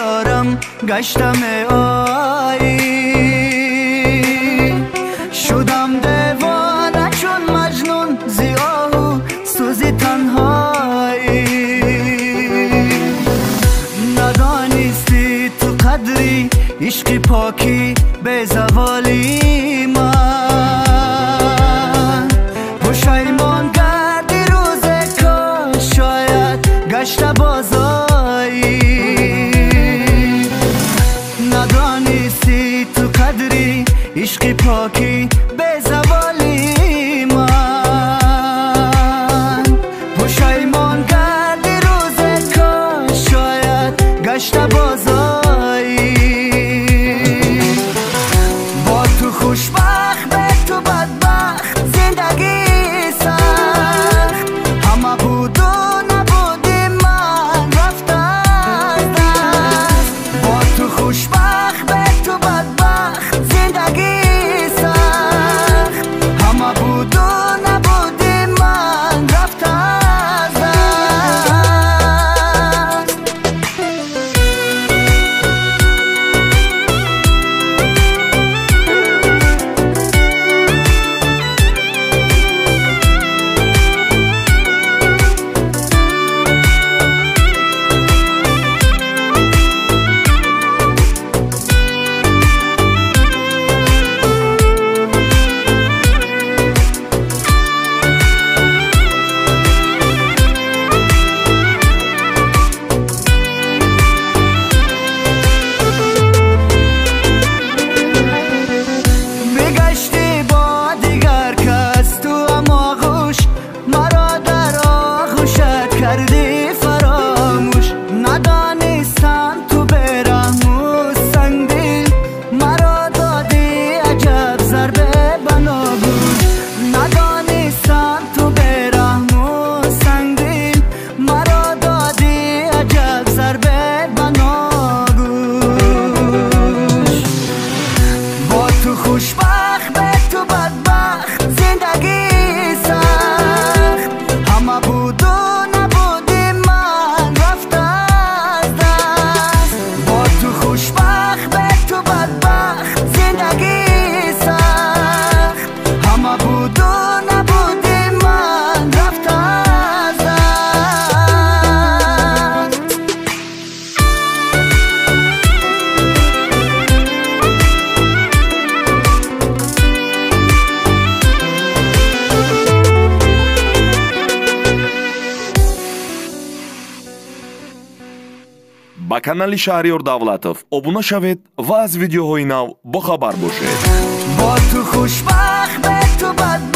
یارم گشتم آیی شدم دیوانه چون مجنون زیاه سوزی تنهایی ندانستی تو قدری عشق پاکی به زوالی من پشیمان گردی روز که شاید گشت بازایی ندانستی تو قدری عشق پاکی به زوالی من پشیمان گردی روز که شاید گشت بازایی با تو خوشبخت به تو بدبخت زندگی سخت همه بود و نبودی من رفت از دست با تو خوشبخت به تو بدبخت زندگی سخت همه بود و نبودی من رفت از دست خوشبخت به تو بدبخت زندگی سخت همه بود و نبودی من رفت از دست با تو خوشبخت به تو بدبخت زندگی سخت همه بود و نبودی من رفت از دست ба канали Шаҳриёр Давлатов обуна шавед ва аз видеоҳои нав бохабар бошед. با تو خوشبخت به تو بدبخت